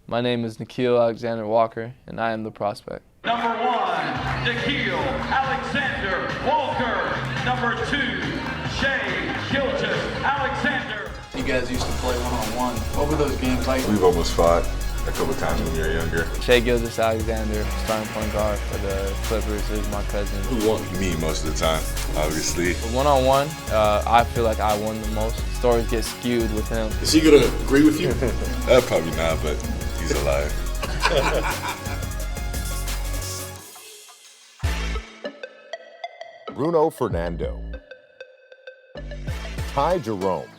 My name is Nickeil Alexander-Walker, and I am the prospect. Number 1, Nickeil Alexander-Walker. Number 2, Nickeil Alexander. You guys used to play one-on-one. What were those games like? We've almost fought a couple times when you were younger. Nickeil Alexander, starting point guard for the Clippers, is my cousin. Who won? Me most of the time, obviously. One-on-one, I feel like I won the most. Stories get skewed with him. Is he gonna agree with you? Probably not, but he's alive. Bruno Fernando, Ty Jerome,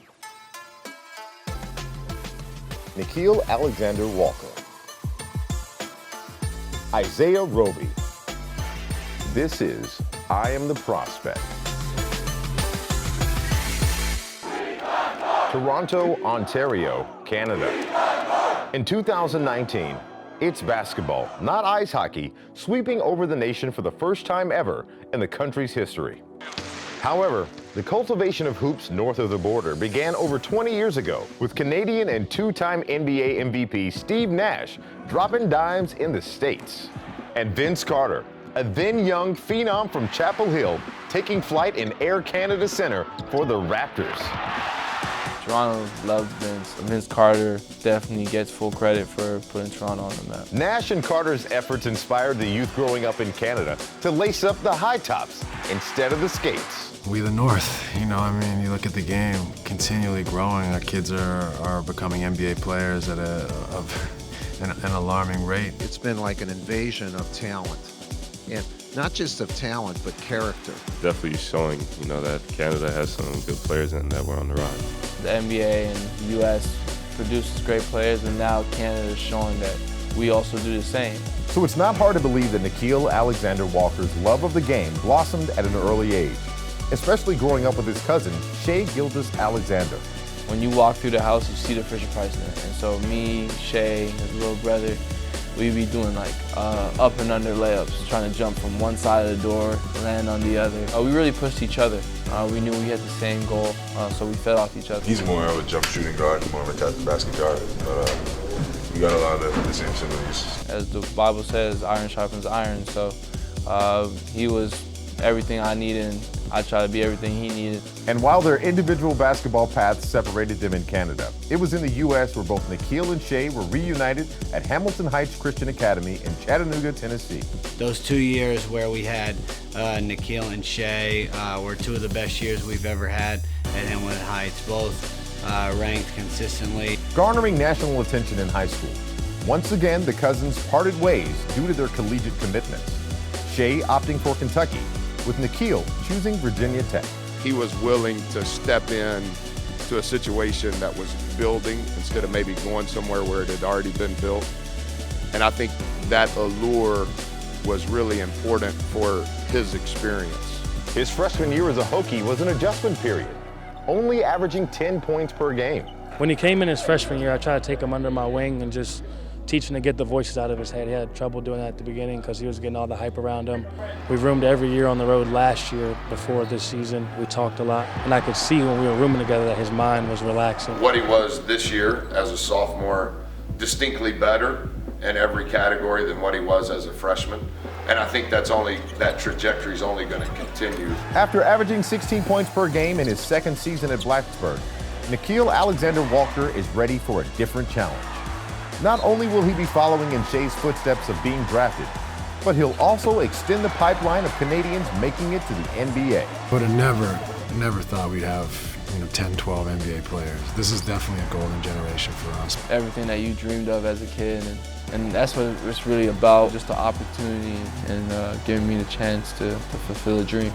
Nickeil Alexander-Walker, Isaiah Roby. This is I Am the Prospect. Toronto, Ontario, Canada. In 2019, it's basketball, not ice hockey, sweeping over the nation for the first time ever in the country's history. However, the cultivation of hoops north of the border began over 20 years ago with Canadian and two-time NBA MVP Steve Nash dropping dimes in the States. And Vince Carter, a then young phenom from Chapel Hill, taking flight in Air Canada Center for the Raptors. Toronto loves Vince. Vince Carter definitely gets full credit for putting Toronto on the map. Nash and Carter's efforts inspired the youth growing up in Canada to lace up the high tops instead of the skates. We the North, you look at the game continually growing. Our kids are becoming NBA players at an alarming rate. It's been like an invasion of talent, and not just of talent, but character. Definitely showing, that Canada has some good players and that we're on the rise. The NBA and the US produces great players, and now Canada is showing that we also do the same. So it's not hard to believe that Nickeil Alexander-Walker's love of the game blossomed at an early age, especially growing up with his cousin, Shai Gilgeous-Alexander. When you walk through the house, you see the Fisher-Price in it. And so me, Shai, his little brother, we'd be doing up and under layups, trying to jump from one side of the door, land on the other. We really pushed each other. We knew we had the same goal, so we fed off each other. He's more of a jump shooting guard, more of a basket guard, but we got a lot of the same similarities. As the Bible says, iron sharpens iron, so he was everything I needed, and I tried to be everything he needed. And while their individual basketball paths separated them in Canada, it was in the U.S. where both Nickeil and Shai were reunited at Hamilton Heights Christian Academy in Chattanooga, Tennessee. Those 2 years where we had Nickeil and Shai were two of the best years we've ever had at Hamilton Heights, both ranked consistently. Garnering national attention in high school. Once again, the cousins parted ways due to their collegiate commitments. Shai opting for Kentucky, with Nickeil choosing Virginia Tech. He was willing to step in to a situation that was building instead of maybe going somewhere where it had already been built. And I think that allure was really important for his experience. His freshman year as a Hokie was an adjustment period, only averaging 10 points per game. When he came in his freshman year, I tried to take him under my wing and just teach him to get the voices out of his head. He had trouble doing that at the beginning because he was getting all the hype around him. We roomed every year on the road last year before this season. We talked a lot, and I could see when we were rooming together that his mind was relaxing. What he was this year as a sophomore, distinctly better in every category than what he was as a freshman. And I think that trajectory is only going to continue. After averaging 16 points per game in his second season at Blacksburg, Nickeil Alexander-Walker is ready for a different challenge. Not only will he be following in Shai's footsteps of being drafted, but he'll also extend the pipeline of Canadians making it to the NBA. But I never thought we'd have 10, 12 NBA players. This is definitely a golden generation for us. Everything that you dreamed of as a kid, and that's what it's really about, just the opportunity and giving me the chance to fulfill a dream.